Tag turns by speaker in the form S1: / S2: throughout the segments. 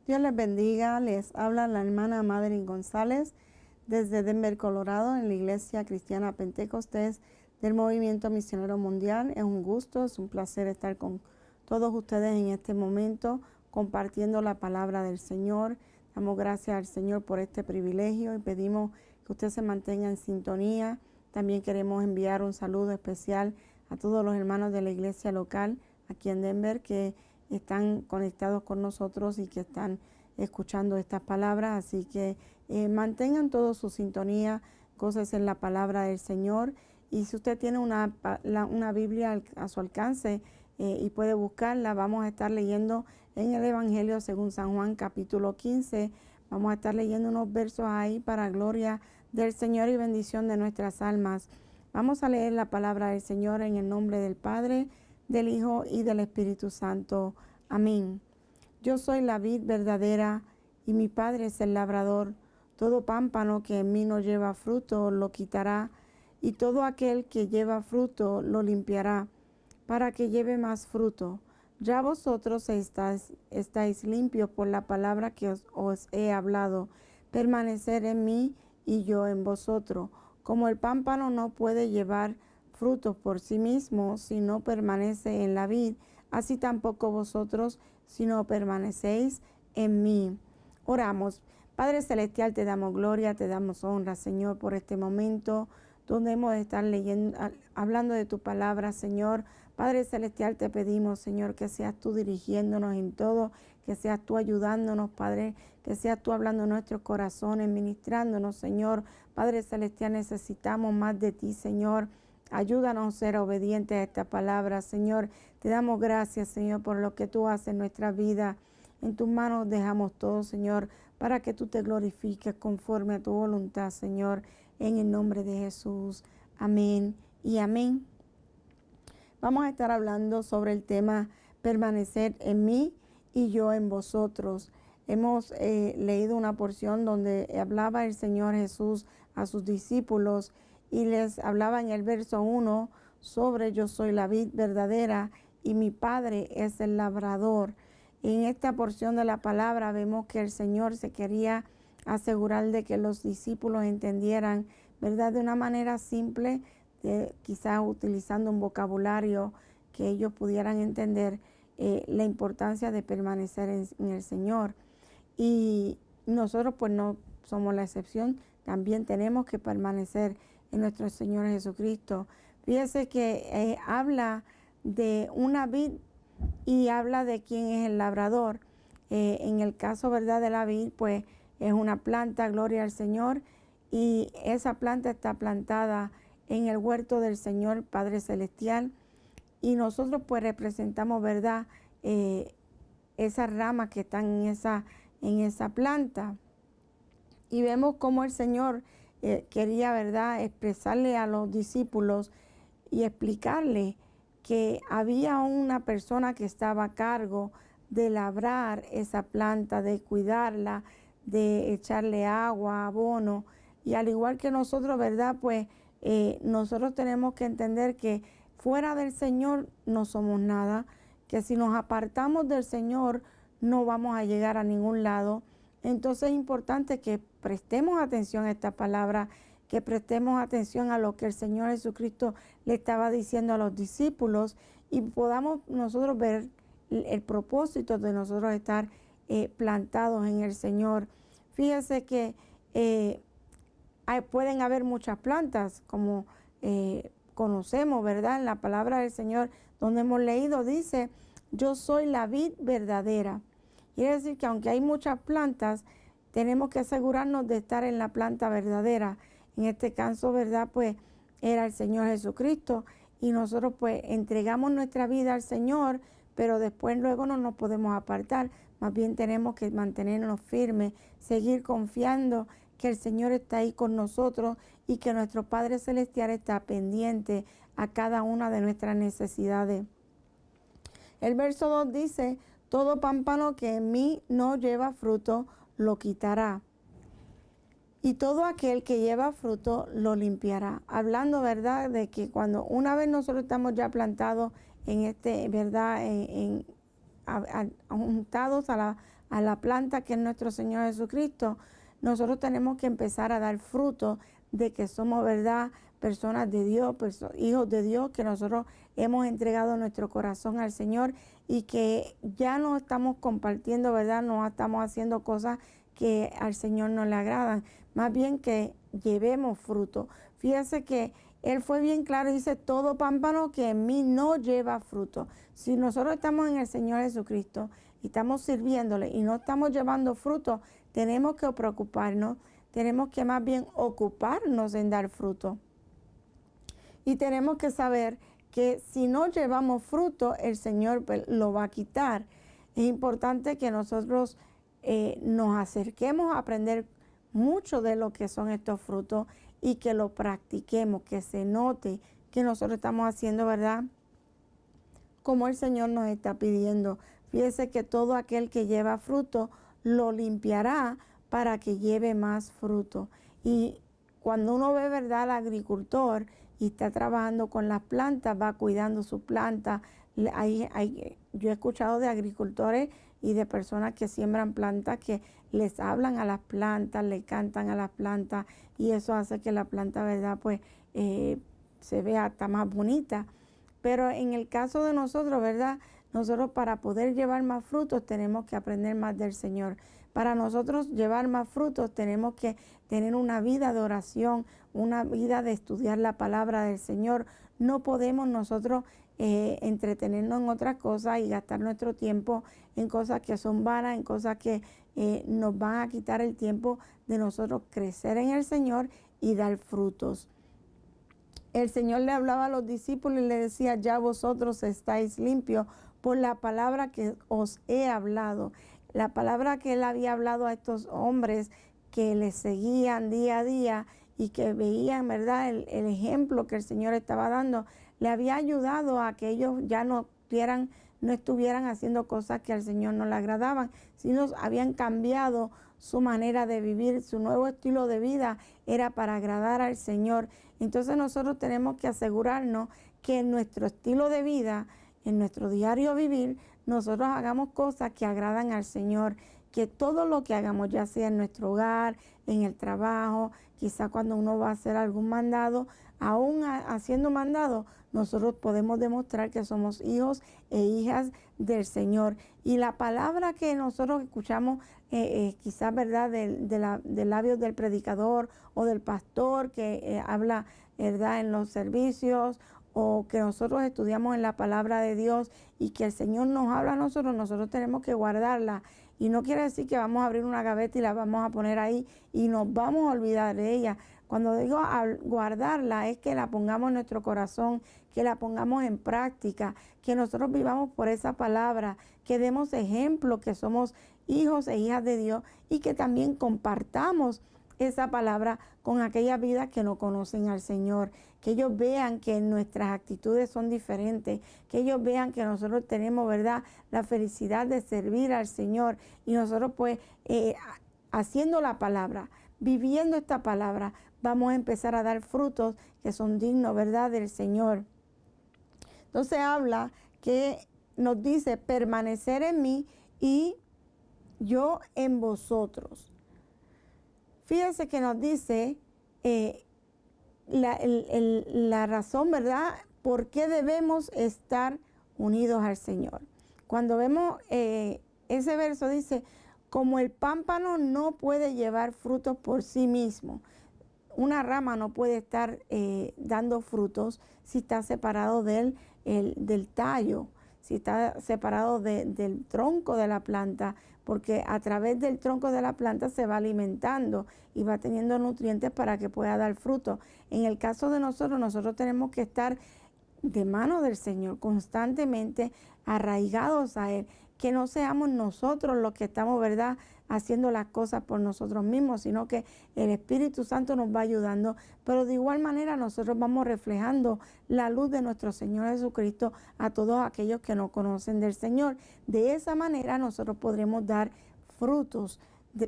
S1: Dios les bendiga, les habla la hermana Madeline González desde Denver, Colorado, en la Iglesia Cristiana Pentecostés del Movimiento Misionero Mundial. Es un gusto, es un placer estar con todos ustedes en este momento compartiendo la palabra del Señor. Damos gracias al Señor por este privilegio y pedimos que usted se mantenga en sintonía. También queremos enviar un saludo especial a todos los hermanos de la iglesia local aquí en Denver que están conectados con nosotros y que están escuchando estas palabras, así que mantengan toda su sintonía, cosas en la palabra del Señor. Y si usted tiene una Biblia a su alcance y puede buscarla, vamos a estar leyendo en el Evangelio según San Juan capítulo 15, vamos a estar leyendo unos versos ahí para gloria del Señor y bendición de nuestras almas. Vamos a leer la palabra del Señor en el nombre del Padre, del Hijo y del Espíritu Santo. Amén. Yo soy la vid verdadera y mi Padre es el labrador. Todo pámpano que en mí no lleva fruto lo quitará, y todo aquel que lleva fruto lo limpiará, para que lleve más fruto. Ya vosotros estáis limpios por la palabra que os he hablado. Permanecer en mí y yo en vosotros. Como el pámpano no puede llevar frutos por sí mismo si no permanece en la vid, así tampoco vosotros si no permanecéis en mí. Oramos. Padre Celestial, te damos gloria, te damos honra, Señor, por este momento donde hemos de estar leyendo, hablando de tu palabra, Señor. Padre Celestial, te pedimos, Señor, que seas tú dirigiéndonos en todo, que seas tú ayudándonos, Padre, que seas tú hablando en nuestros corazones, ministrándonos, Señor. Padre Celestial, necesitamos más de ti, Señor. Ayúdanos a ser obedientes a esta palabra, Señor. Te damos gracias, Señor, por lo que tú haces en nuestra vida. En tus manos dejamos todo, Señor, para que tú te glorifiques conforme a tu voluntad, Señor, en el nombre de Jesús. Amén y amén. Vamos a estar hablando sobre el tema permanecer en mí y yo en vosotros. Hemos leído una porción donde hablaba el Señor Jesús a sus discípulos y les hablaba en el verso 1 sobre yo soy la vid verdadera y mi Padre es el labrador. En esta porción de la palabra vemos que el Señor se quería asegurar de que los discípulos entendieran, ¿verdad?, de una manera simple, quizás utilizando un vocabulario que ellos pudieran entender la importancia de permanecer en el Señor. Y nosotros pues no somos la excepción, también tenemos que permanecer en nuestro Señor Jesucristo. Fíjese que habla de una vid y habla de quién es el labrador. En el caso, ¿verdad?, de la vid, pues es una planta, gloria al Señor, y esa planta está plantada en el huerto del Señor Padre Celestial, y nosotros pues representamos, ¿verdad?, esas ramas que están en esa planta. Y vemos cómo el Señor quería, ¿verdad?, expresarle a los discípulos y explicarle que había una persona que estaba a cargo de labrar esa planta, de cuidarla, de echarle agua, abono. Y al igual que nosotros, ¿verdad?, pues nosotros tenemos que entender que fuera del Señor no somos nada, que si nos apartamos del Señor no vamos a llegar a ningún lado. Entonces es importante que prestemos atención a esta palabra, que prestemos atención a lo que el Señor Jesucristo le estaba diciendo a los discípulos y podamos nosotros ver el propósito de nosotros estar plantados en el Señor. Fíjese que pueden haber muchas plantas, como conocemos, ¿verdad? En la palabra del Señor, donde hemos leído, dice, yo soy la vid verdadera. Quiere decir que aunque hay muchas plantas, tenemos que asegurarnos de estar en la planta verdadera. En este caso, ¿verdad?, pues era el Señor Jesucristo, y nosotros pues entregamos nuestra vida al Señor, pero después luego no nos podemos apartar. Más bien tenemos que mantenernos firmes, seguir confiando que el Señor está ahí con nosotros y que nuestro Padre Celestial está pendiente a cada una de nuestras necesidades. El verso 2 dice, todo pámpano que en mí no lleva fruto, lo quitará. Y todo aquel que lleva fruto, lo limpiará. Hablando, ¿verdad?, de que cuando una vez nosotros estamos ya plantados en ¿verdad?, juntados a la a la planta que es nuestro Señor Jesucristo, nosotros tenemos que empezar a dar fruto de que somos, ¿verdad?, personas de Dios, hijos de Dios, que nosotros hemos entregado nuestro corazón al Señor y que ya no estamos compartiendo, ¿verdad?, no estamos haciendo cosas que al Señor no le agradan, más bien que llevemos fruto. Fíjese que Él fue bien claro y dice, todo pámpano que en mí no lleva fruto. Si nosotros estamos en el Señor Jesucristo y estamos sirviéndole y no estamos llevando fruto, tenemos que preocuparnos, tenemos que más bien ocuparnos en dar fruto. Y tenemos que saber que si no llevamos fruto, el Señor lo va a quitar. Es importante que nosotros nos acerquemos a aprender mucho de lo que son estos frutos y que lo practiquemos, que se note que nosotros estamos haciendo, ¿verdad?, como el Señor nos está pidiendo. Fíjese que todo aquel que lleva fruto lo limpiará para que lleve más fruto. Y cuando uno ve, ¿verdad?, al agricultor y está trabajando con las plantas, va cuidando su planta. Yo he escuchado de agricultores y de personas que siembran plantas que les hablan a las plantas, le cantan a las plantas y eso hace que la planta, ¿verdad?, pues se vea hasta más bonita. Pero en el caso de nosotros, ¿verdad?, nosotros para poder llevar más frutos tenemos que aprender más del Señor. Para nosotros llevar más frutos tenemos que tener una vida de oración, una vida de estudiar la palabra del Señor. No podemos nosotros entretenernos en otras cosas y gastar nuestro tiempo en cosas que son vanas, en cosas que nos van a quitar el tiempo de nosotros crecer en el Señor y dar frutos. El Señor le hablaba a los discípulos y le decía, ya vosotros estáis limpios por la palabra que os he hablado. La palabra que Él había hablado a estos hombres que le seguían día a día y que veían, ¿verdad?, el ejemplo que el Señor estaba dando, le había ayudado a que ellos ya no estuvieran haciendo cosas que al Señor no le agradaban, sino habían cambiado su manera de vivir, su nuevo estilo de vida era para agradar al Señor. Entonces nosotros tenemos que asegurarnos que en nuestro estilo de vida, en nuestro diario vivir, nosotros hagamos cosas que agradan al Señor, que todo lo que hagamos, ya sea en nuestro hogar, en el trabajo, quizá cuando uno va a hacer algún mandado, aún haciendo mandado, nosotros podemos demostrar que somos hijos e hijas del Señor. Y la palabra que nosotros escuchamos, quizás, ¿verdad?, de labios del predicador o del pastor que habla, ¿verdad?, en los servicios, o que nosotros estudiamos en la palabra de Dios y que el Señor nos habla a nosotros tenemos que guardarla. Y no quiere decir que vamos a abrir una gaveta y la vamos a poner ahí y nos vamos a olvidar de ella. Cuando digo guardarla es que la pongamos en nuestro corazón, que la pongamos en práctica, que nosotros vivamos por esa palabra, que demos ejemplo, que somos hijos e hijas de Dios y que también compartamos esa palabra con aquellas vidas que no conocen al Señor, que ellos vean que nuestras actitudes son diferentes, que ellos vean que nosotros tenemos, ¿verdad?, la felicidad de servir al Señor y nosotros pues haciendo la palabra, viviendo esta palabra, vamos a empezar a dar frutos que son dignos, ¿verdad?, del Señor. Entonces habla que nos dice permanecer en mí y yo en vosotros. Fíjense que nos dice la razón, ¿verdad?, por qué debemos estar unidos al Señor. Cuando vemos ese verso dice, como el pámpano no puede llevar frutos por sí mismo, una rama no puede estar dando frutos si está separado del tallo, si está separado del tronco de la planta, porque a través del tronco de la planta se va alimentando y va teniendo nutrientes para que pueda dar fruto. En el caso de nosotros tenemos que estar de mano del Señor, constantemente arraigados a Él, que no seamos nosotros los que estamos, ¿verdad?, haciendo las cosas por nosotros mismos, sino que el Espíritu Santo nos va ayudando, pero de igual manera nosotros vamos reflejando la luz de nuestro Señor Jesucristo a todos aquellos que no conocen del Señor. De esa manera nosotros podremos dar frutos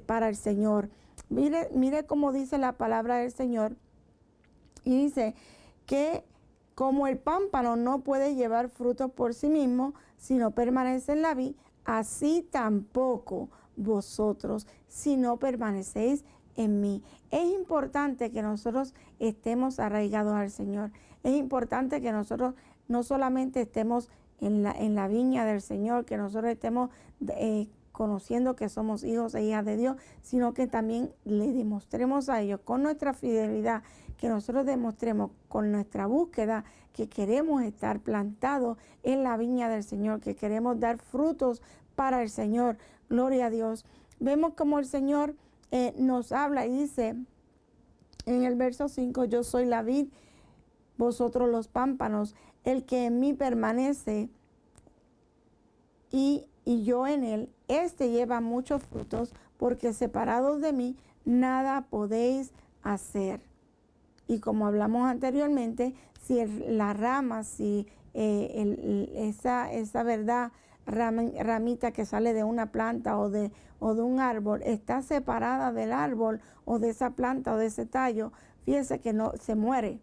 S1: para el Señor. Mire cómo dice la palabra del Señor, y dice que como el pámpano no puede llevar frutos por sí mismo, sino permanece en la vid, así tampoco vosotros si no permanecéis en mí. Es importante que nosotros estemos arraigados al Señor. Es importante que nosotros no solamente estemos en la viña del Señor, que nosotros estemos conociendo que somos hijos e hijas de Dios, sino que también le demostremos a ellos con nuestra fidelidad, que nosotros demostremos con nuestra búsqueda que queremos estar plantados en la viña del Señor, que queremos dar frutos para el Señor. Gloria a Dios. Vemos como el Señor nos habla y dice en el verso 5, yo soy la vid, vosotros los pámpanos, el que en mí permanece y yo en él, este lleva muchos frutos, porque separados de mí nada podéis hacer. Y como hablamos anteriormente, si la rama, si esa verdad, ramita que sale de una planta o de un árbol, está separada del árbol o de esa planta o de ese tallo, fíjese que no se muere.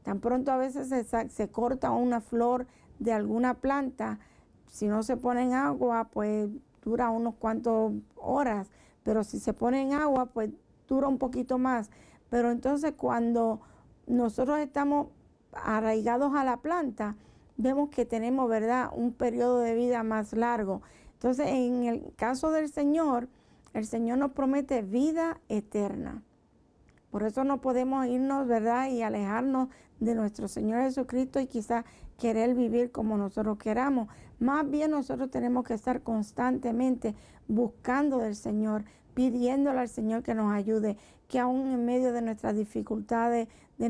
S1: Tan pronto a veces se corta una flor de alguna planta, si no se pone en agua, pues dura unos cuantos horas, pero si se pone en agua, pues dura un poquito más. Pero entonces cuando nosotros estamos arraigados a la planta, vemos que tenemos, ¿verdad?, un periodo de vida más largo. Entonces, en el caso del Señor, el Señor nos promete vida eterna. Por eso no podemos irnos, ¿verdad?, y alejarnos de nuestro Señor Jesucristo y quizás querer vivir como nosotros queramos. Más bien nosotros tenemos que estar constantemente buscando del Señor, pidiéndole al Señor que nos ayude, que aún en medio de nuestras dificultades, de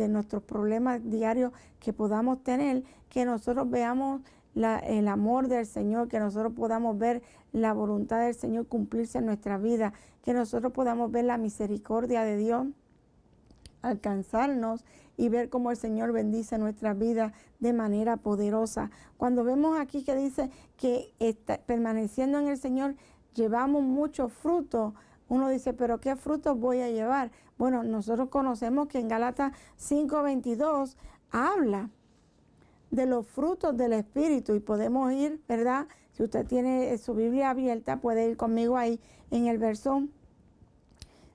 S1: nuestros problemas diarios que podamos tener, que nosotros veamos el amor del Señor, que nosotros podamos ver la voluntad del Señor cumplirse en nuestra vida, que nosotros podamos ver la misericordia de Dios alcanzarnos y ver cómo el Señor bendice nuestra vida de manera poderosa. Cuando vemos aquí que dice que permaneciendo en el Señor llevamos mucho fruto, uno dice, pero ¿qué frutos voy a llevar? Bueno, nosotros conocemos que en Gálatas 5:22 habla de los frutos del Espíritu y podemos ir, ¿verdad? Si usted tiene su Biblia abierta, puede ir conmigo ahí en el verso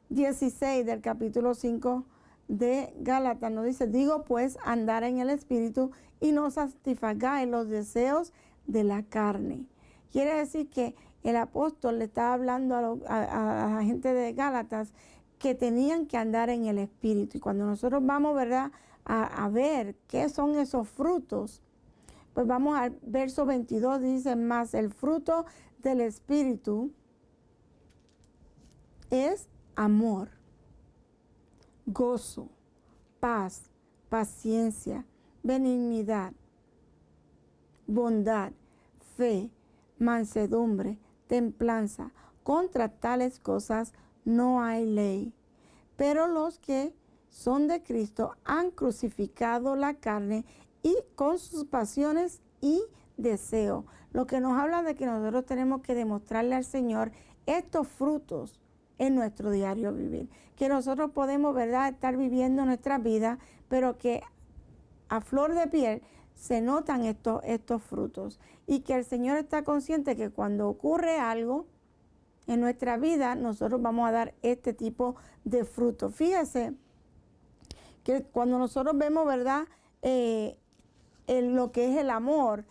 S1: 16 del capítulo 5 de Gálatas. Nos dice, digo pues, andar en el Espíritu y no satisfagáis los deseos de la carne. Quiere decir que el apóstol le está hablando a la gente de Gálatas que tenían que andar en el Espíritu. Y cuando nosotros vamos, ¿verdad?, a ver qué son esos frutos, pues vamos al verso 22, dice, más el fruto del Espíritu es amor, gozo, paz, paciencia, benignidad, bondad, fe, mansedumbre, templanza. Contra tales cosas no hay ley. Pero los que son de Cristo han crucificado la carne y con sus pasiones y deseos. Lo que nos habla de que nosotros tenemos que demostrarle al Señor estos frutos en nuestro diario vivir. Que nosotros podemos, ¿verdad?, estar viviendo nuestra vida, pero que a flor de piel se notan estos frutos. Y que el Señor está consciente que cuando ocurre algo en nuestra vida, nosotros vamos a dar este tipo de frutos. Fíjese que cuando nosotros vemos, ¿verdad?, en lo que es el amor,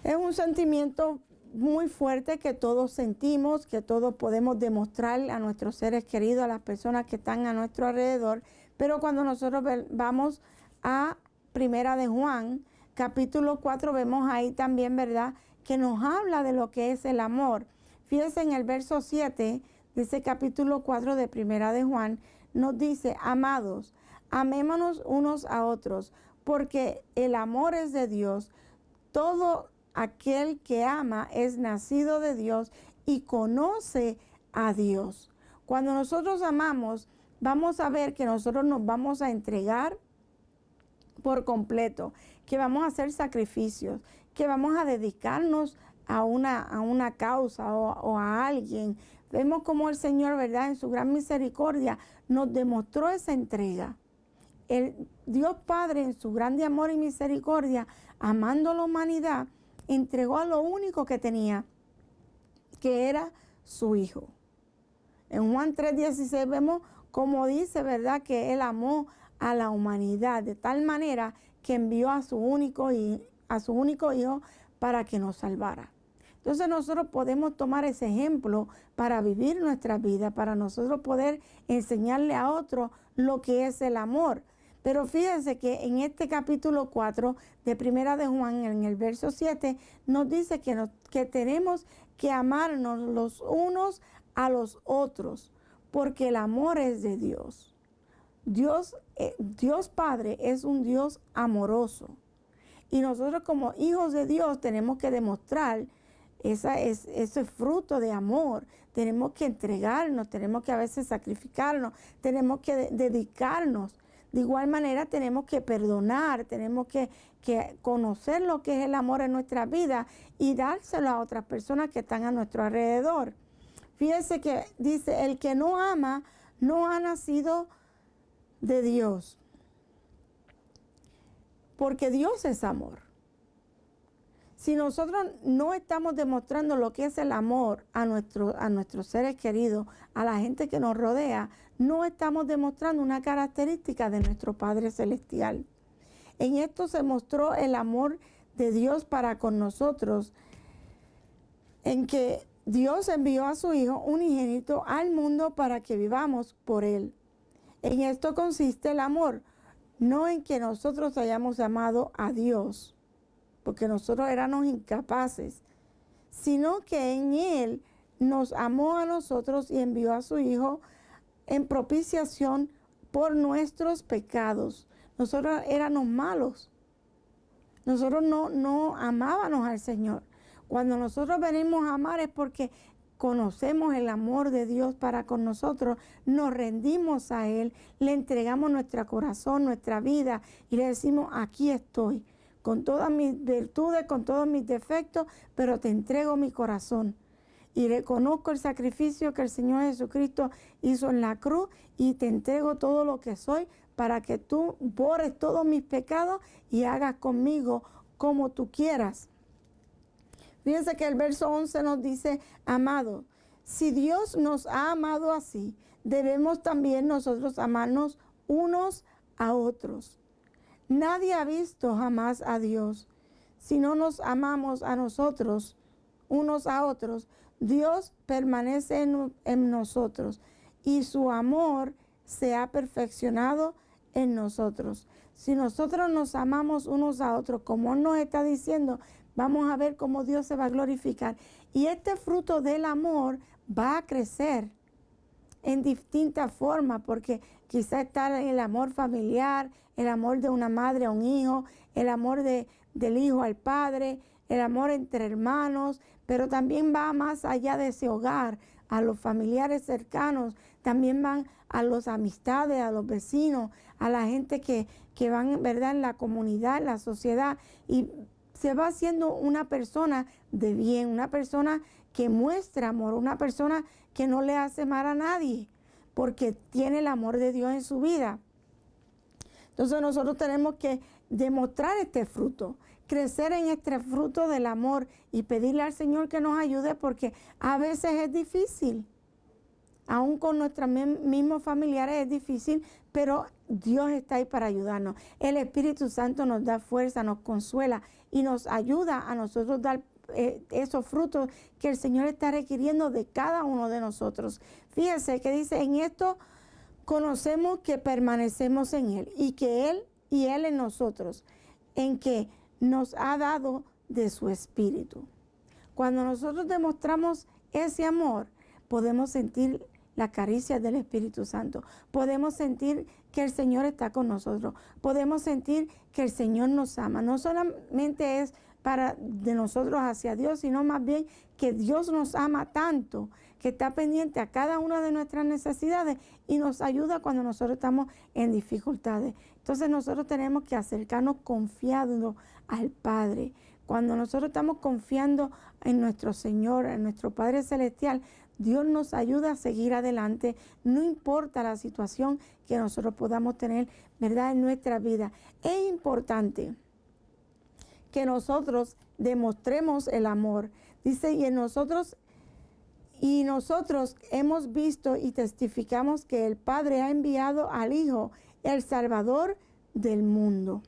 S1: es un sentimiento muy fuerte que todos sentimos, que todos podemos demostrar a nuestros seres queridos, a las personas que están a nuestro alrededor. Pero cuando nosotros vamos a Primera de Juan, capítulo 4, vemos ahí también, ¿verdad?, que nos habla de lo que es el amor. Fíjense en el verso 7 de ese capítulo 4 de Primera de Juan, nos dice, amados, amémonos unos a otros, porque el amor es de Dios. Todo aquel que ama es nacido de Dios y conoce a Dios. Cuando nosotros amamos, vamos a ver que nosotros nos vamos a entregar por completo, que vamos a hacer sacrificios, que vamos a dedicarnos a una causa o a alguien. Vemos como el Señor, ¿verdad?, en su gran misericordia nos demostró esa entrega. El Dios Padre, en su grande amor y misericordia, amando a la humanidad, entregó a lo único que tenía, que era su Hijo. En Juan 3:16 vemos cómo dice, ¿verdad?, que Él amó a la humanidad de tal manera que envió a su único Hijo para que nos salvara. Entonces nosotros podemos tomar ese ejemplo para vivir nuestra vida, para nosotros poder enseñarle a otros lo que es el amor. Pero fíjense que en este capítulo 4 de Primera de Juan, en el verso 7, nos dice que tenemos que amarnos los unos a los otros, porque el amor es de Dios. Dios Padre es un Dios amoroso. Y nosotros como hijos de Dios tenemos que demostrar ese fruto de amor. Tenemos que entregarnos, tenemos que a veces sacrificarnos, tenemos que dedicarnos. De igual manera tenemos que perdonar, tenemos que conocer lo que es el amor en nuestra vida y dárselo a otras personas que están a nuestro alrededor. Fíjense que dice, el que no ama no ha nacido de Dios, porque Dios es amor. Si nosotros no estamos demostrando lo que es el amor a nuestros seres queridos, a la gente que nos rodea, no estamos demostrando una característica de nuestro Padre Celestial. En esto se mostró el amor de Dios para con nosotros, en que Dios envió a su Hijo unigénito al mundo para que vivamos por Él. En esto consiste el amor, no en que nosotros hayamos amado a Dios, porque nosotros éramos incapaces, sino que en Él nos amó a nosotros y envió a su Hijo en propiciación por nuestros pecados. Nosotros éramos malos, nosotros no amábamos al Señor. Cuando nosotros venimos a amar es porque conocemos el amor de Dios para con nosotros, nos rendimos a Él, le entregamos nuestro corazón, nuestra vida y le decimos, aquí estoy, con todas mis virtudes, con todos mis defectos, pero te entrego mi corazón. Y reconozco el sacrificio que el Señor Jesucristo hizo en la cruz y te entrego todo lo que soy para que tú borres todos mis pecados y hagas conmigo como tú quieras. Fíjense que el verso 11 nos dice, amado, si Dios nos ha amado así, debemos también nosotros amarnos unos a otros. Nadie ha visto jamás a Dios. Si no nos amamos a nosotros, unos a otros, Dios permanece en nosotros y su amor se ha perfeccionado en nosotros. Si nosotros nos amamos unos a otros, como nos está diciendo, vamos a ver cómo Dios se va a glorificar. Y este fruto del amor va a crecer en distintas formas, porque quizá está el amor familiar, el amor de una madre a un hijo, el amor del hijo al padre, el amor entre hermanos, pero también va más allá de ese hogar, a los familiares cercanos, también van a las amistades, a los vecinos, a la gente que van, ¿verdad?, en la comunidad, en la sociedad, y se va haciendo una persona de bien, una persona que muestra amor, una persona que no le hace mal a nadie, porque tiene el amor de Dios en su vida. Entonces nosotros tenemos que demostrar este fruto, crecer en este fruto del amor y pedirle al Señor que nos ayude, porque a veces es difícil. Aún con nuestros mismos familiares es difícil, pero Dios está ahí para ayudarnos. El Espíritu Santo nos da fuerza, nos consuela y nos ayuda a nosotros dar esos frutos que el Señor está requiriendo de cada uno de nosotros. Fíjese que dice, en esto conocemos que permanecemos en Él y que Él y Él en nosotros, en que nos ha dado de su Espíritu. Cuando nosotros demostramos ese amor, podemos sentir la caricia del Espíritu Santo. Podemos sentir que el Señor está con nosotros. Podemos sentir que el Señor nos ama. No solamente es de nosotros hacia Dios, sino más bien que Dios nos ama tanto, que está pendiente a cada una de nuestras necesidades y nos ayuda cuando nosotros estamos en dificultades. Entonces nosotros tenemos que acercarnos confiando al Padre. Cuando nosotros estamos confiando en nuestro Señor, en nuestro Padre Celestial, Dios nos ayuda a seguir adelante, no importa la situación que nosotros podamos tener, ¿verdad?, en nuestra vida. Es importante que nosotros demostremos el amor. Dice, y en nosotros Y nosotros hemos visto y testificamos que el Padre ha enviado al Hijo, el Salvador del mundo.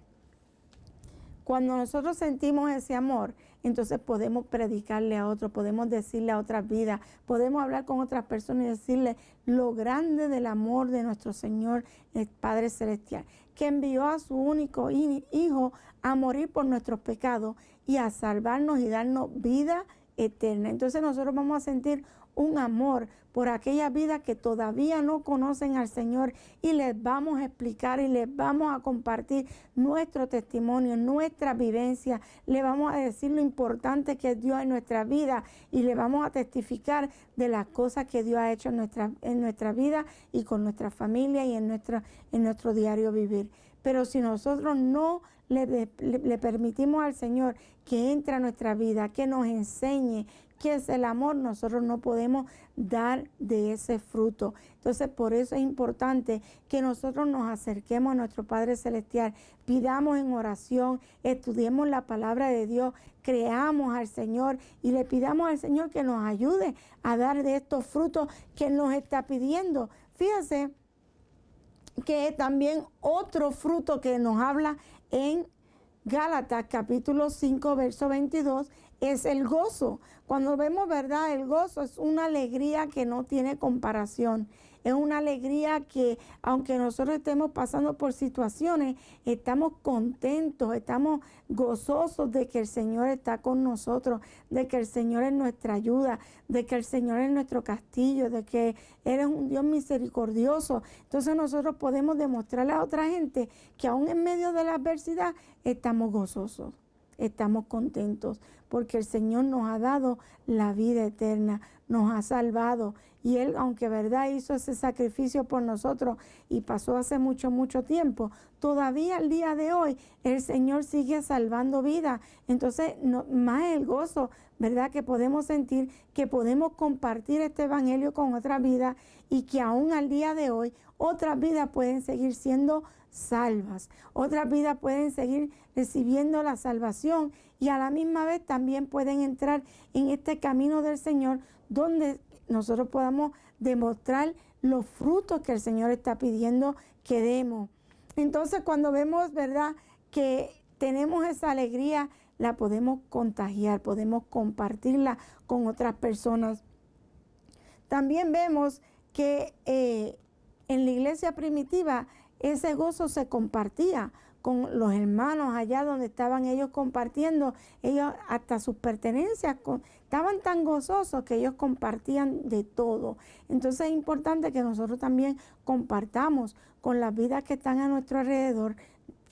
S1: Cuando nosotros sentimos ese amor, entonces podemos predicarle a otros, podemos decirle a otras vidas, podemos hablar con otras personas y decirle lo grande del amor de nuestro Señor, el Padre Celestial, que envió a su único Hijo a morir por nuestros pecados y a salvarnos y darnos vida eterna. Entonces nosotros vamos a sentir un amor por aquellas vidas que todavía no conocen al Señor, y les vamos a explicar y les vamos a compartir nuestro testimonio, nuestra vivencia, le vamos a decir lo importante que es Dios en nuestra vida y le vamos a testificar de las cosas que Dios ha hecho en nuestra vida y con nuestra familia y en nuestro diario vivir. Pero si nosotros no le permitimos al Señor que entre a nuestra vida, que nos enseñe qué es el amor, nosotros no podemos dar de ese fruto. Entonces, por eso es importante que nosotros nos acerquemos a nuestro Padre Celestial, pidamos en oración, estudiemos la palabra de Dios, creamos al Señor y le pidamos al Señor que nos ayude a dar de estos frutos que Él nos está pidiendo. Fíjense que también otro fruto que nos habla en Gálatas capítulo 5, verso 22, es el gozo. Cuando vemos, ¿verdad? El gozo es una alegría que no tiene comparación. Es una alegría que, aunque nosotros estemos pasando por situaciones, estamos contentos, estamos gozosos de que el Señor está con nosotros, de que el Señor es nuestra ayuda, de que el Señor es nuestro castillo, de que Él es un Dios misericordioso. Entonces nosotros podemos demostrarle a otra gente que aún en medio de la adversidad estamos gozosos. Estamos contentos porque el Señor nos ha dado la vida eterna, nos ha salvado, y Él, aunque verdad hizo ese sacrificio por nosotros y pasó hace mucho tiempo, todavía al día de hoy el Señor sigue salvando vidas. Entonces, más el gozo, ¿verdad?, que podemos sentir, que podemos compartir este evangelio con otras vidas y que aún al día de hoy otras vidas pueden seguir siendo salvas, otras vidas pueden seguir recibiendo la salvación y a la misma vez también pueden entrar en este camino del Señor, donde nosotros podamos demostrar los frutos que el Señor está pidiendo que demos. Entonces, cuando vemos, ¿verdad?, que tenemos esa alegría, la podemos contagiar, podemos compartirla con otras personas. También vemos que en la iglesia primitiva ese gozo se compartía con los hermanos allá donde estaban ellos compartiendo. Ellos hasta sus pertenencias estaban tan gozosos que ellos compartían de todo. Entonces es importante que nosotros también compartamos con las vidas que están a nuestro alrededor.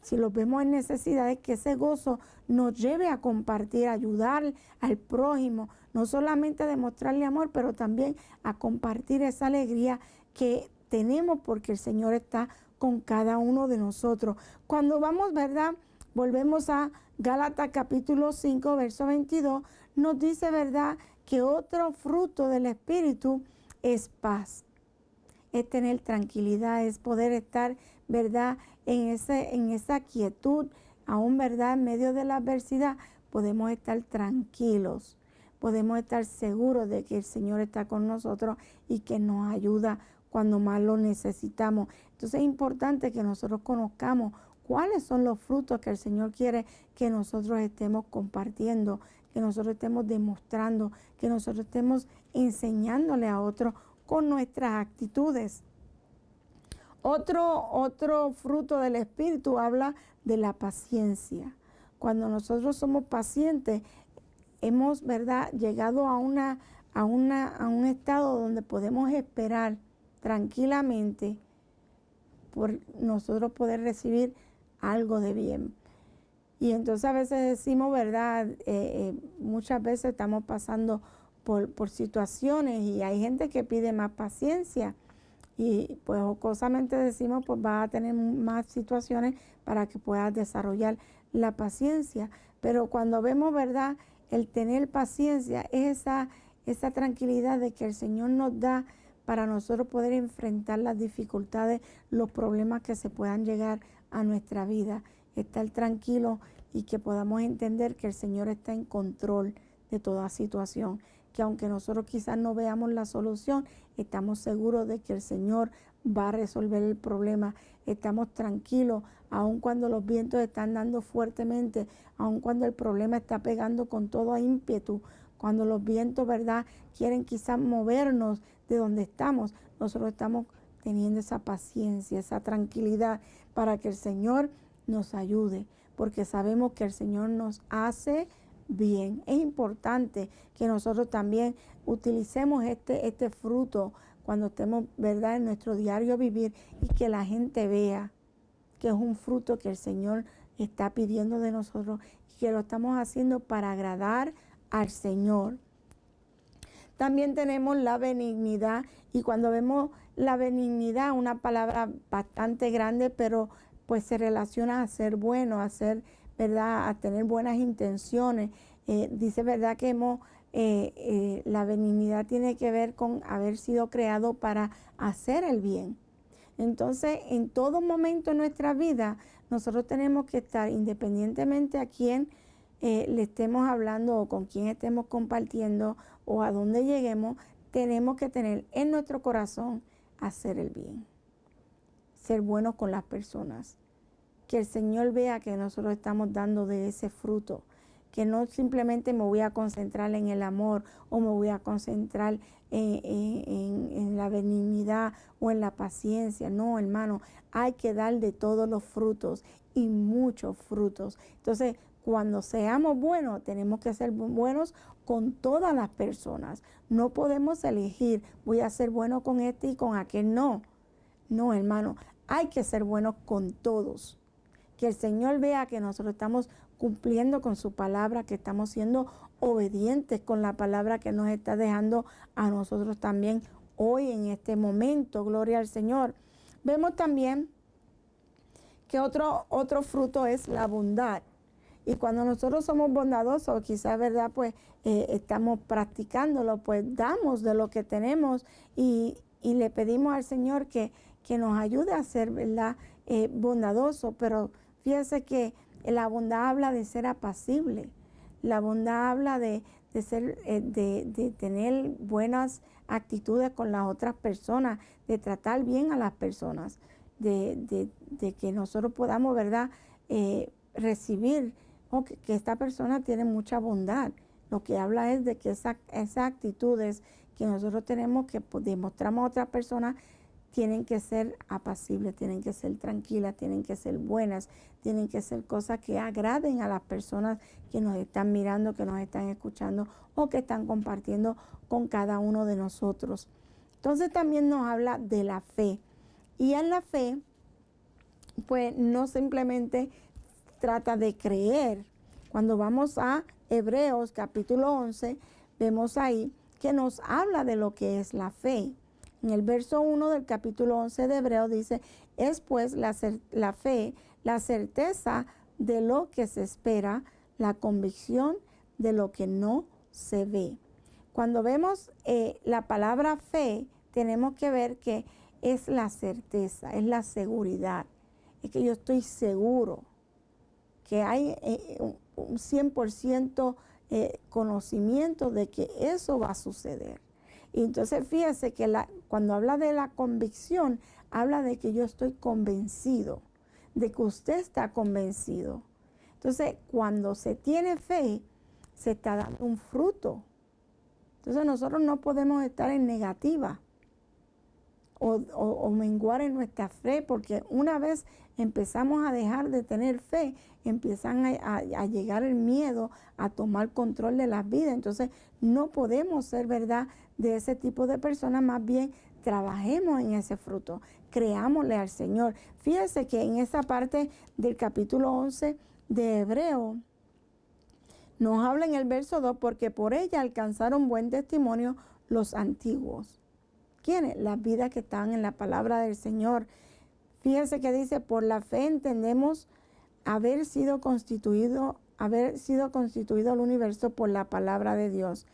S1: Si los vemos en necesidades, que ese gozo nos lleve a compartir, a ayudar al prójimo, no solamente a demostrarle amor, pero también a compartir esa alegría que tenemos porque el Señor está con cada uno de nosotros. Cuando vamos, ¿verdad?, volvemos a Gálatas capítulo 5, verso 22, nos dice, ¿verdad?, que otro fruto del Espíritu es paz, es tener tranquilidad, es poder estar, ¿verdad?, en esa quietud, aún, ¿verdad?, en medio de la adversidad, podemos estar tranquilos, podemos estar seguros de que el Señor está con nosotros y que nos ayuda cuando más lo necesitamos. Entonces es importante que nosotros conozcamos cuáles son los frutos que el Señor quiere que nosotros estemos compartiendo, que nosotros estemos demostrando, que nosotros estemos enseñándole a otros con nuestras actitudes. Otro fruto del Espíritu habla de la paciencia. Cuando nosotros somos pacientes, hemos, ¿verdad?, llegado a un estado donde podemos esperar tranquilamente por nosotros poder recibir algo de bien. Y entonces a veces decimos, ¿verdad?, muchas veces estamos pasando por situaciones y hay gente que pide más paciencia y pues jocosamente decimos, pues vas a tener más situaciones para que puedas desarrollar la paciencia. Pero cuando vemos, ¿verdad?, el tener paciencia es esa tranquilidad de que el Señor nos da para nosotros poder enfrentar las dificultades, los problemas que se puedan llegar a nuestra vida, estar tranquilos y que podamos entender que el Señor está en control de toda situación, que aunque nosotros quizás no veamos la solución, estamos seguros de que el Señor va a resolver el problema. Estamos tranquilos, aun cuando los vientos están dando fuertemente, aun cuando el problema está pegando con todo ímpetu, cuando los vientos, ¿verdad?, quieren quizás movernos de donde estamos. Nosotros estamos teniendo esa paciencia, esa tranquilidad para que el Señor nos ayude, porque sabemos que el Señor nos hace bien. Es importante que nosotros también utilicemos este fruto cuando estemos, ¿verdad?, en nuestro diario vivir, y que la gente vea que es un fruto que el Señor está pidiendo de nosotros y que lo estamos haciendo para agradar al Señor. También tenemos la benignidad, y cuando vemos la benignidad, una palabra bastante grande, pero pues se relaciona a ser bueno, a ser, ¿verdad?, a tener buenas intenciones. Dice, ¿verdad?, que la benignidad tiene que ver con haber sido creado para hacer el bien. Entonces, en todo momento en nuestra vida, nosotros tenemos que estar, independientemente a quién le estemos hablando o con quién estemos compartiendo o a dónde lleguemos, tenemos que tener en nuestro corazón hacer el bien, ser buenos con las personas, que el Señor vea que nosotros estamos dando de ese fruto, que no simplemente me voy a concentrar en el amor o me voy a concentrar en la benignidad o en la paciencia. No, hermano, hay que dar de todos los frutos y muchos frutos. Entonces, cuando seamos buenos, tenemos que ser buenos con todas las personas. No podemos elegir, voy a ser bueno con este y con aquel. No, no, hermano, hay que ser buenos con todos. Que el Señor vea que nosotros estamos cumpliendo con su palabra, que estamos siendo obedientes con la palabra que nos está dejando a nosotros también hoy en este momento. Gloria al Señor. Vemos también que otro fruto es la bondad. Y cuando nosotros somos bondadosos, quizás, ¿verdad?, pues estamos practicándolo, pues damos de lo que tenemos y le pedimos al Señor que nos ayude a ser, ¿verdad?, bondadoso. Pero fíjese que la bondad habla de ser apacible. La bondad habla de ser, de tener buenas actitudes con las otras personas, de tratar bien a las personas, de que nosotros podamos, ¿verdad?, recibir que esta persona tiene mucha bondad. Lo que habla es de que esas actitudes que nosotros tenemos que demostramos a otras personas tienen que ser apacibles, tienen que ser tranquilas, tienen que ser buenas, tienen que ser cosas que agraden a las personas que nos están mirando, que nos están escuchando o que están compartiendo con cada uno de nosotros. Entonces también nos habla de la fe. Y en la fe, pues no simplemente trata de creer. Cuando vamos a Hebreos capítulo 11, vemos ahí que nos habla de lo que es la fe. En el verso 1 del capítulo 11 de Hebreos dice, es pues la fe, la certeza de lo que se espera, la convicción de lo que no se ve. Cuando vemos la palabra fe, tenemos que ver que es la certeza, es la seguridad. Es que yo estoy seguro que hay un 100% conocimiento de que eso va a suceder. Y entonces fíjese que cuando habla de la convicción, habla de que yo estoy convencido, de que usted está convencido. Entonces, cuando se tiene fe, se está dando un fruto. Entonces, nosotros no podemos estar en negativa o menguar en nuestra fe, porque una vez empezamos a dejar de tener fe, empiezan a llegar el miedo a tomar control de las vidas. Entonces no podemos ser, ¿verdad?, de ese tipo de personas. Más bien trabajemos en ese fruto, creámosle al Señor. Fíjese que en esa parte del capítulo 11 de Hebreo nos habla en el verso 2, porque por ella alcanzaron buen testimonio los antiguos. ¿Quiénes? Las vidas que están en la palabra del Señor. Fíjense que dice, por la fe entendemos haber sido constituido el universo por la palabra de Dios.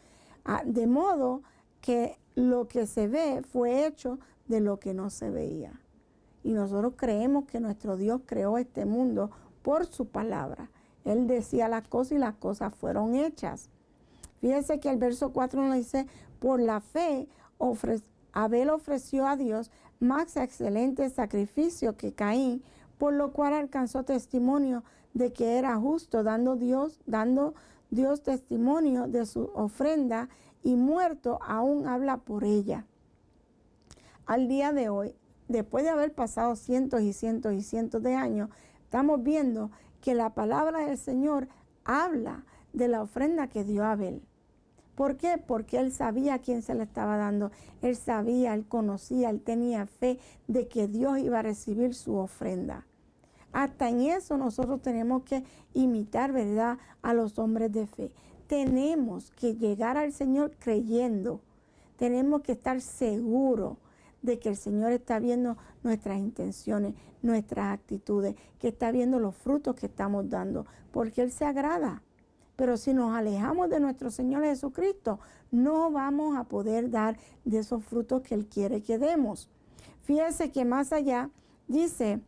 S1: De modo que lo que se ve fue hecho de lo que no se veía. Y nosotros creemos que nuestro Dios creó este mundo por su palabra. Él decía las cosas y las cosas fueron hechas. Fíjese que el verso 4 nos dice, por la fe Abel ofreció a Dios más excelente sacrificio que Caín, por lo cual alcanzó testimonio de que era justo, dando Dios testimonio de su ofrenda, y muerto aún habla por ella. Al día de hoy, después de haber pasado cientos y cientos y cientos de años, estamos viendo que la palabra del Señor habla de la ofrenda que dio Abel. ¿Por qué? Porque él sabía a quién se le estaba dando. Él sabía, él conocía, él tenía fe de que Dios iba a recibir su ofrenda. Hasta en eso nosotros tenemos que imitar, ¿verdad?, a los hombres de fe. Tenemos que llegar al Señor creyendo. Tenemos que estar seguros de que el Señor está viendo nuestras intenciones, nuestras actitudes, que está viendo los frutos que estamos dando, porque Él se agrada. Pero si nos alejamos de nuestro Señor Jesucristo, no vamos a poder dar de esos frutos que Él quiere que demos. Fíjese que más allá dice,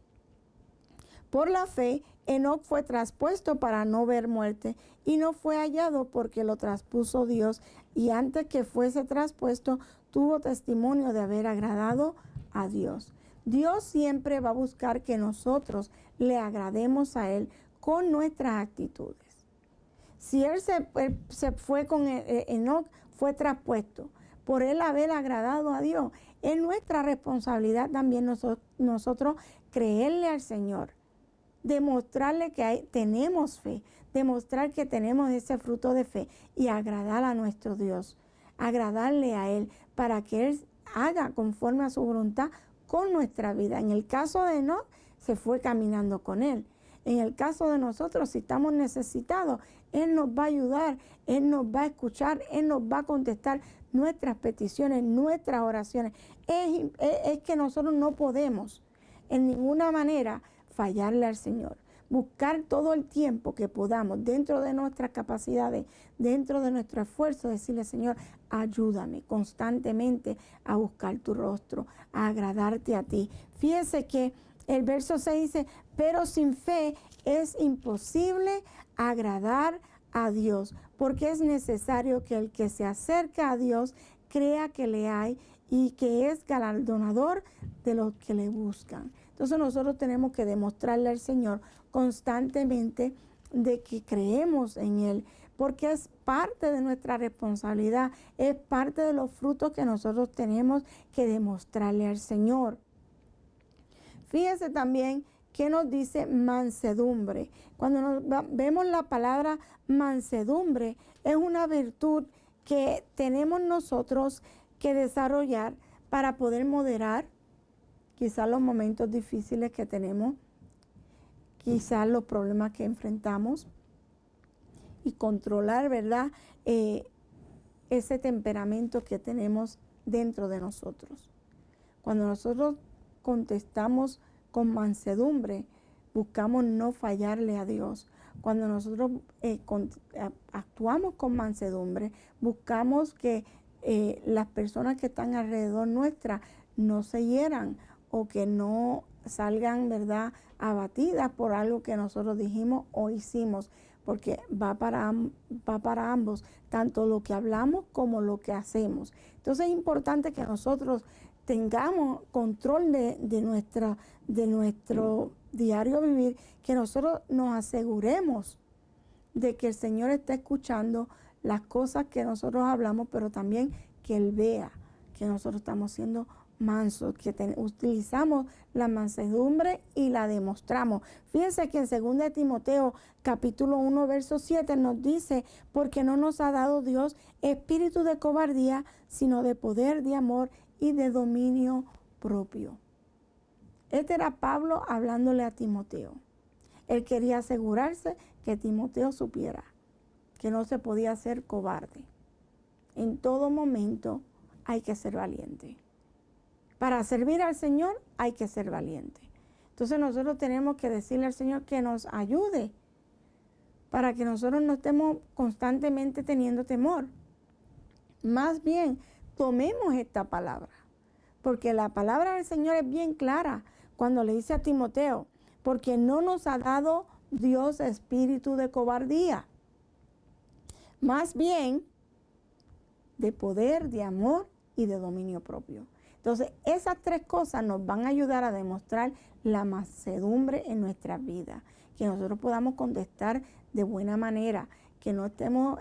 S1: por la fe, Enoc fue traspuesto para no ver muerte, y no fue hallado porque lo traspuso Dios, y antes que fuese traspuesto, tuvo testimonio de haber agradado a Dios. Dios siempre va a buscar que nosotros le agrademos a Él con nuestras actitudes. Si él se fue con Enoc, fue traspuesto. Por él haber agradado a Dios, es nuestra responsabilidad también nosotros creerle al Señor, demostrarle que tenemos fe, demostrar que tenemos ese fruto de fe y agradar a nuestro Dios, agradarle a Él para que Él haga conforme a su voluntad con nuestra vida. En el caso de Enoc, se fue caminando con Él. En el caso de nosotros, si estamos necesitados, Él nos va a ayudar, Él nos va a escuchar, Él nos va a contestar nuestras peticiones, nuestras oraciones. Es que nosotros no podemos en ninguna manera fallarle al Señor. Buscar todo el tiempo que podamos, dentro de nuestras capacidades, dentro de nuestro esfuerzo, decirle, Señor, ayúdame constantemente a buscar tu rostro, a agradarte a ti. Fíjese que el verso 6 dice, pero sin fe es imposible agradar a Dios, porque es necesario que el que se acerca a Dios crea que le hay y que es galardonador de los que le buscan. Entonces nosotros tenemos que demostrarle al Señor constantemente de que creemos en Él, porque es parte de nuestra responsabilidad, es parte de los frutos que nosotros tenemos que demostrarle al Señor. Fíjese también que nos dice mansedumbre. Cuando vemos la palabra mansedumbre, es una virtud que tenemos nosotros que desarrollar para poder moderar quizás los momentos difíciles que tenemos, quizás los problemas que enfrentamos, y controlar, ¿verdad?, ese temperamento que tenemos dentro de nosotros. Cuando nosotros contestamos con mansedumbre, buscamos no fallarle a Dios. Cuando nosotros actuamos con mansedumbre, buscamos que las personas que están alrededor nuestra no se hieran o que no salgan, ¿verdad?, abatidas por algo que nosotros dijimos o hicimos, porque va para ambos, tanto lo que hablamos como lo que hacemos. Entonces es importante que nosotros tengamos control de nuestro diario vivir, que nosotros nos aseguremos de que el Señor está escuchando las cosas que nosotros hablamos, pero también que Él vea que nosotros estamos siendo mansos, que utilizamos la mansedumbre y la demostramos. Fíjense que en 2 Timoteo capítulo 1 verso 7 nos dice, porque no nos ha dado Dios espíritu de cobardía, sino de poder, de amor y de dominio propio. Este era Pablo hablándole a Timoteo. Él quería asegurarse que Timoteo supiera que no se podía ser cobarde. En todo momento hay que ser valiente. Para servir al Señor hay que ser valiente. Entonces nosotros tenemos que decirle al Señor que nos ayude para que nosotros no estemos constantemente teniendo temor. Más bien, tomemos esta palabra, porque la palabra del Señor es bien clara cuando le dice a Timoteo, porque no nos ha dado Dios espíritu de cobardía. Más bien, de poder, de amor y de dominio propio. Entonces, esas tres cosas nos van a ayudar a demostrar la mansedumbre en nuestras vidas, que nosotros podamos contestar de buena manera, que no estemos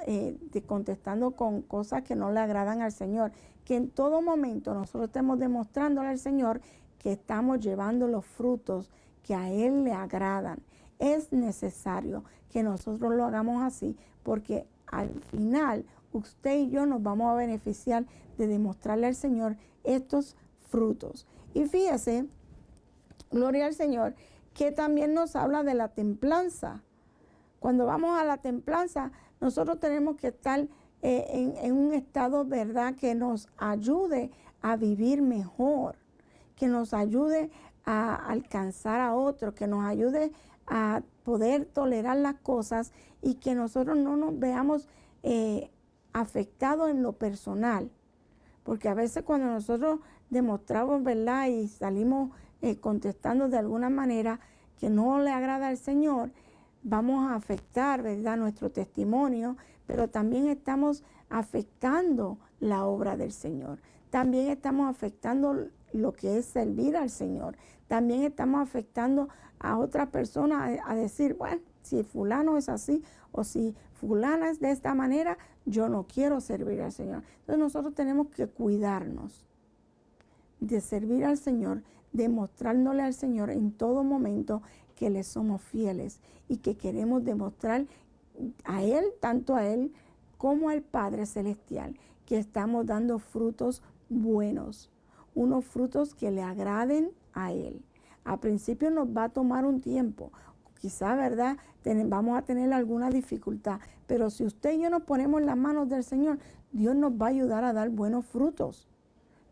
S1: contestando con cosas que no le agradan al Señor, que en todo momento nosotros estemos demostrándole al Señor que estamos llevando los frutos que a Él le agradan. Es necesario que nosotros lo hagamos así, porque al final usted y yo nos vamos a beneficiar de demostrarle al Señor estos frutos. Y fíjese, gloria al Señor, que también nos habla de la templanza. Cuando vamos a la templanza, nosotros tenemos que estar en un estado, ¿verdad?, que nos ayude a vivir mejor, que nos ayude a alcanzar a otros, que nos ayude a poder tolerar las cosas y que nosotros no nos veamos afectados en lo personal. Porque a veces cuando nosotros demostramos, ¿verdad?, y salimos contestando de alguna manera que no le agrada al Señor, vamos a afectar, ¿verdad?, nuestro testimonio, pero también estamos afectando la obra del Señor. También estamos afectando lo que es servir al Señor. También estamos afectando a otras personas a decir, bueno, si fulano es así o si fulana es de esta manera, yo no quiero servir al Señor. Entonces nosotros tenemos que cuidarnos de servir al Señor, demostrándole al Señor en todo momento que le somos fieles y que queremos demostrar a Él, tanto a Él como al Padre Celestial, que estamos dando frutos buenos, unos frutos que le agraden a Él. Al principio nos va a tomar un tiempo, quizá, ¿verdad?, vamos a tener alguna dificultad, pero si usted y yo nos ponemos en las manos del Señor, Dios nos va a ayudar a dar buenos frutos.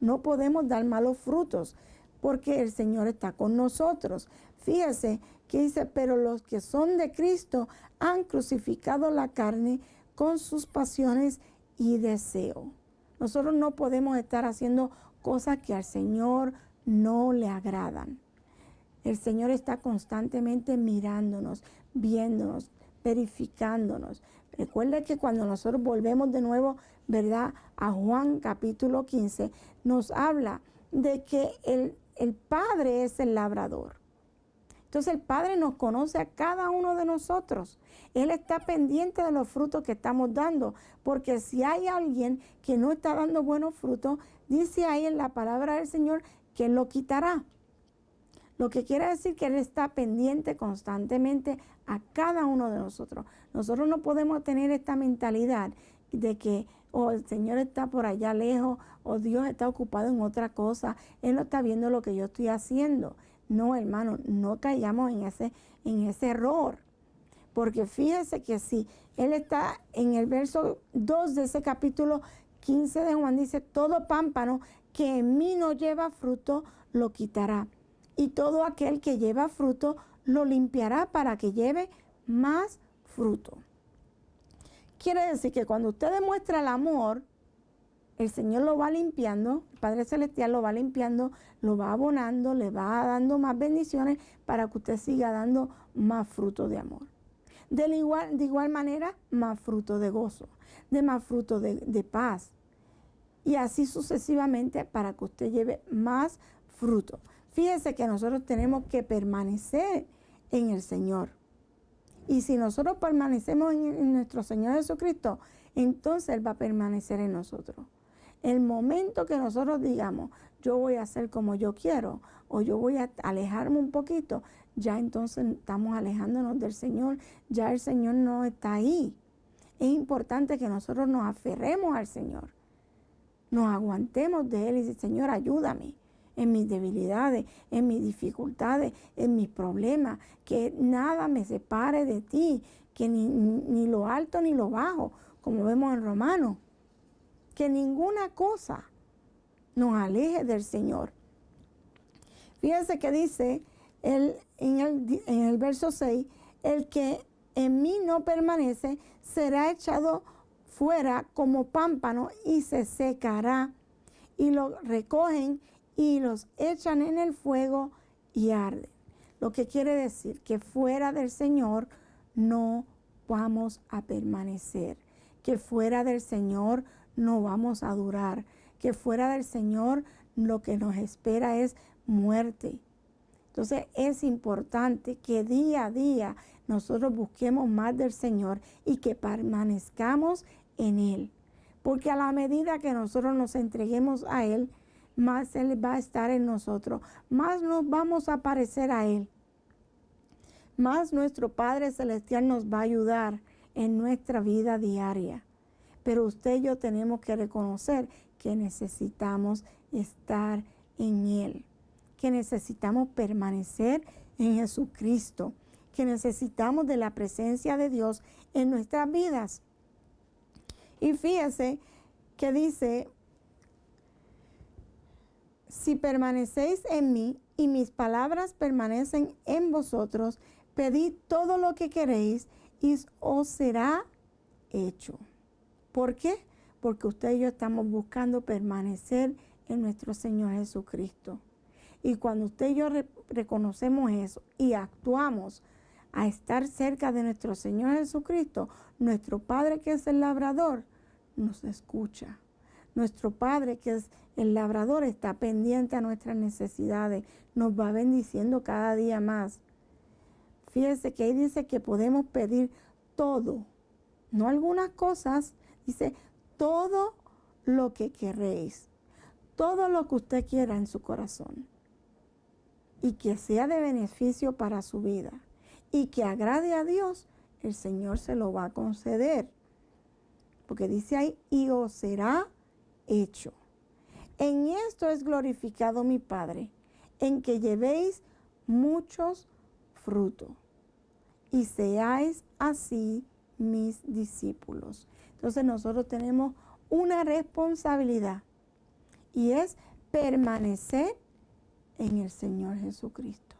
S1: No podemos dar malos frutos porque el Señor está con nosotros. Fíjese que dice, pero los que son de Cristo han crucificado la carne con sus pasiones y deseos. Nosotros no podemos estar haciendo cosas que al Señor no le agradan. El Señor está constantemente mirándonos, viéndonos, verificándonos. Recuerde que cuando nosotros volvemos de nuevo, ¿verdad?, a Juan capítulo 15, nos habla de que el Padre es el labrador. Entonces el Padre nos conoce a cada uno de nosotros. Él está pendiente de los frutos que estamos dando, porque si hay alguien que no está dando buenos frutos, dice ahí en la palabra del Señor que Él lo quitará. Lo que quiere decir que Él está pendiente constantemente a cada uno de nosotros. Nosotros no podemos tener esta mentalidad de que el Señor está por allá lejos o Dios está ocupado en otra cosa. Él no está viendo lo que yo estoy haciendo. No, hermano, no caigamos en ese error. Porque fíjese que si Él está en el verso 2 de ese capítulo 15 de Juan, dice, todo pámpano que en mí no lleva fruto, lo quitará. Y todo aquel que lleva fruto lo limpiará para que lleve más fruto. Quiere decir que cuando usted demuestra el amor, el Señor lo va limpiando, el Padre Celestial lo va limpiando, lo va abonando, le va dando más bendiciones para que usted siga dando más fruto de amor. De igual manera, más fruto de gozo, de más fruto de paz. Y así sucesivamente para que usted lleve más fruto. Fíjese que nosotros tenemos que permanecer en el Señor. Y si nosotros permanecemos en nuestro Señor Jesucristo, entonces Él va a permanecer en nosotros. El momento que nosotros digamos, yo voy a hacer como yo quiero, o yo voy a alejarme un poquito, ya entonces estamos alejándonos del Señor, ya el Señor no está ahí. Es importante que nosotros nos aferremos al Señor, nos aguantemos de Él y decir, Señor, ayúdame en mis debilidades, en mis dificultades, en mis problemas, que nada me separe de ti, que ni lo alto ni lo bajo, como vemos en Romanos, que ninguna cosa nos aleje del Señor. Fíjense que dice en el verso 6, el que en mí no permanece será echado fuera como pámpano y se secará, y lo recogen y los echan en el fuego y arden. Lo que quiere decir que fuera del Señor no vamos a permanecer, que fuera del Señor no vamos a durar, que fuera del Señor lo que nos espera es muerte. Entonces es importante que día a día nosotros busquemos más del Señor y que permanezcamos en Él. Porque a la medida que nosotros nos entreguemos a Él, más Él va a estar en nosotros, más nos vamos a parecer a Él. Más nuestro Padre Celestial nos va a ayudar en nuestra vida diaria. Pero usted y yo tenemos que reconocer que necesitamos estar en Él, que necesitamos permanecer en Jesucristo, que necesitamos de la presencia de Dios en nuestras vidas. Y fíjese que dice, si permanecéis en mí y mis palabras permanecen en vosotros, pedid todo lo que queréis y os será hecho. ¿Por qué? Porque usted y yo estamos buscando permanecer en nuestro Señor Jesucristo. Y cuando usted y yo reconocemos eso y actuamos a estar cerca de nuestro Señor Jesucristo, nuestro Padre que es el labrador nos escucha. Nuestro Padre que es el labrador está pendiente a nuestras necesidades, nos va bendiciendo cada día más. Fíjese que ahí dice que podemos pedir todo, no algunas cosas, dice todo lo que queréis, todo lo que usted quiera en su corazón y que sea de beneficio para su vida y que agrade a Dios, el Señor se lo va a conceder. Porque dice ahí, y os será hecho. En esto es glorificado mi Padre, en que llevéis muchos frutos y seáis así mis discípulos. Entonces nosotros tenemos una responsabilidad y es permanecer en el Señor Jesucristo.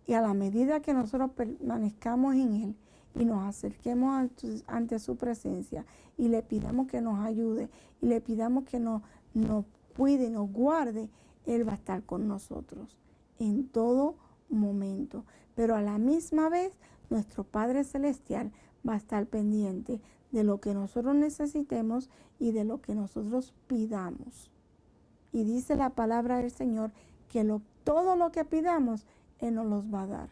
S1: Y a la medida que nosotros permanezcamos en Él y nos acerquemos ante su presencia y le pidamos que nos ayude y le pidamos que nos cuide, nos guarde, Él va a estar con nosotros en todo momento. Pero a la misma vez, nuestro Padre Celestial va a estar pendiente de lo que nosotros necesitemos y de lo que nosotros pidamos. Y dice la palabra del Señor que todo lo que pidamos, Él nos los va a dar.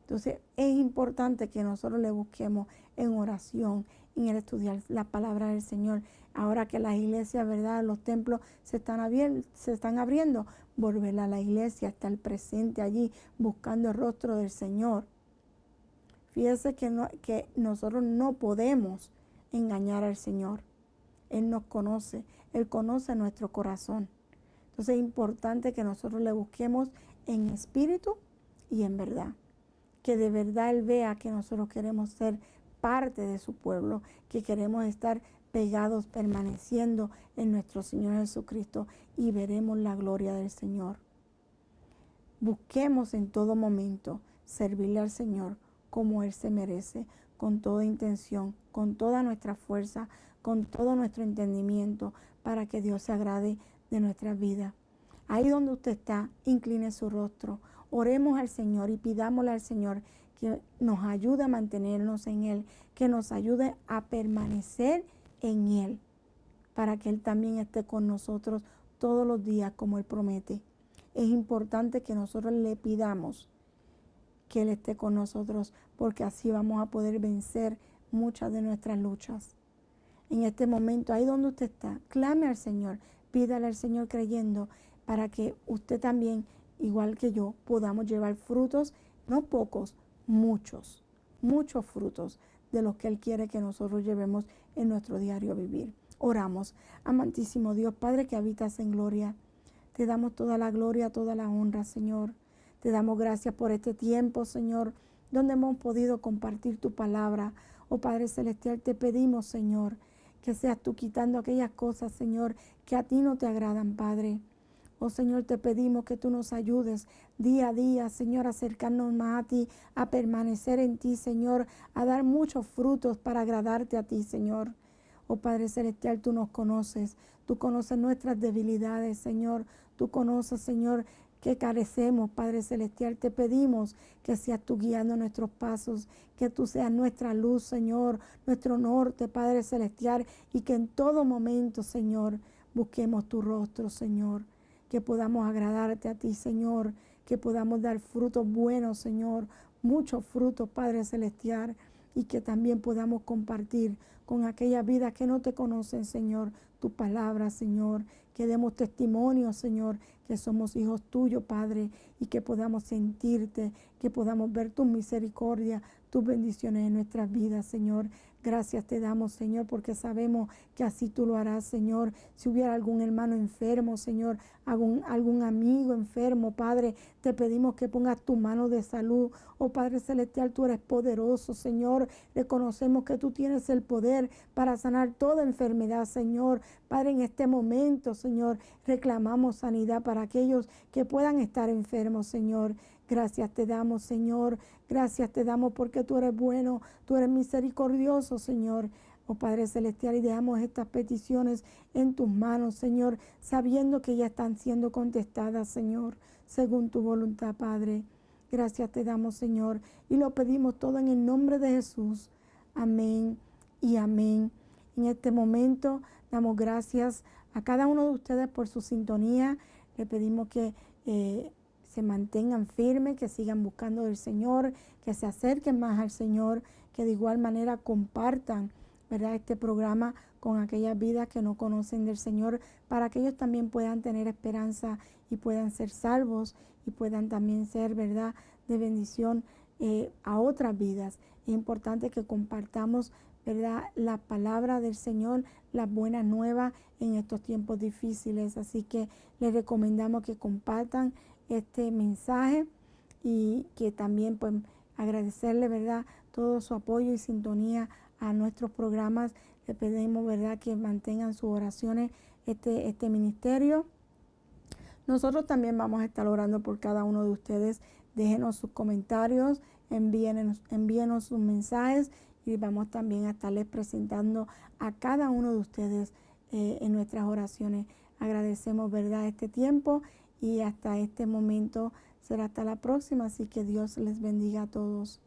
S1: Entonces es importante que nosotros le busquemos en oración, en el estudiar la palabra del Señor. Ahora que las iglesias, ¿verdad?, los templos se están abriendo, volver a la iglesia, estar presente allí, buscando el rostro del Señor. Fíjese que nosotros no podemos engañar al Señor. Él nos conoce, Él conoce nuestro corazón. Entonces es importante que nosotros le busquemos en espíritu y en verdad. Que de verdad Él vea que nosotros queremos ser parte de su pueblo, que queremos estar pegados, permaneciendo en nuestro Señor Jesucristo y veremos la gloria del Señor. Busquemos en todo momento servirle al Señor como Él se merece, con toda intención, con toda nuestra fuerza, con todo nuestro entendimiento, para que Dios se agrade de nuestras vidas. Ahí donde usted está, incline su rostro, oremos al Señor y pidámosle al Señor que nos ayude a mantenernos en Él, que nos ayude a permanecer en Él, para que Él también esté con nosotros todos los días como Él promete. Es importante que nosotros le pidamos que Él esté con nosotros, porque así vamos a poder vencer muchas de nuestras luchas. En este momento, ahí donde usted está, clame al Señor, pídale al Señor creyendo, para que usted también, igual que yo, podamos llevar frutos, no pocos, muchos frutos de los que Él quiere que nosotros llevemos en nuestro diario vivir. Oramos. Amantísimo Dios, Padre que habitas en gloria, te damos toda la gloria, toda la honra, Señor. Te damos gracias por este tiempo, Señor, donde hemos podido compartir tu palabra. Oh Padre Celestial, te pedimos, Señor, que seas tú quitando aquellas cosas, Señor, que a ti no te agradan, Padre. Oh Señor, te pedimos que tú nos ayudes día a día, Señor, a acercarnos más a ti, a permanecer en ti, Señor, a dar muchos frutos para agradarte a ti, Señor. Oh Padre Celestial, tú nos conoces, tú conoces nuestras debilidades, Señor. Tú conoces, Señor, que carecemos, Padre Celestial. Te pedimos que seas tú guiando nuestros pasos, que tú seas nuestra luz, Señor, nuestro norte, Padre Celestial, y que en todo momento, Señor, busquemos tu rostro, Señor, que podamos agradarte a ti, Señor, que podamos dar frutos buenos, Señor, muchos frutos, Padre Celestial, y que también podamos compartir con aquellas vidas que no te conocen, Señor, tu palabra, Señor, que demos testimonio, Señor, que somos hijos tuyos, Padre, y que podamos sentirte, que podamos ver tu misericordia, tus bendiciones en nuestras vidas, Señor. Gracias te damos, Señor, porque sabemos que así tú lo harás, Señor. Si hubiera algún hermano enfermo, Señor, algún amigo enfermo, Padre, te pedimos que pongas tu mano de salud. Oh Padre Celestial, tú eres poderoso, Señor. Reconocemos que tú tienes el poder para sanar toda enfermedad, Señor. Padre, en este momento, Señor, reclamamos sanidad para aquellos que puedan estar enfermos, Señor. Gracias te damos, Señor. Gracias te damos porque tú eres bueno, tú eres misericordioso, Señor. Oh Padre Celestial, y dejamos estas peticiones en tus manos, Señor, sabiendo que ya están siendo contestadas, Señor, según tu voluntad, Padre. Gracias te damos, Señor, y lo pedimos todo en el nombre de Jesús. Amén y amén. En este momento damos gracias a cada uno de ustedes por su sintonía. Le pedimos que se mantengan firmes, que sigan buscando del Señor, que se acerquen más al Señor, que de igual manera compartan, ¿verdad?, este programa con aquellas vidas que no conocen del Señor, para que ellos también puedan tener esperanza y puedan ser salvos y puedan también ser, ¿verdad?, de bendición a otras vidas. Es importante que compartamos, ¿verdad?, la palabra del Señor, las buenas nuevas en estos tiempos difíciles. Así que les recomendamos que compartan este mensaje y que también pues agradecerle, ¿verdad?, todo su apoyo y sintonía a nuestros programas. Le pedimos, ¿verdad?, que mantengan sus oraciones este ministerio. Nosotros también vamos a estar orando por cada uno de ustedes. Déjenos sus comentarios, envíenos sus mensajes y vamos también a estarles presentando a cada uno de ustedes en nuestras oraciones. Agradecemos, ¿verdad?, este tiempo y hasta este momento será hasta la próxima. Así que Dios les bendiga a todos.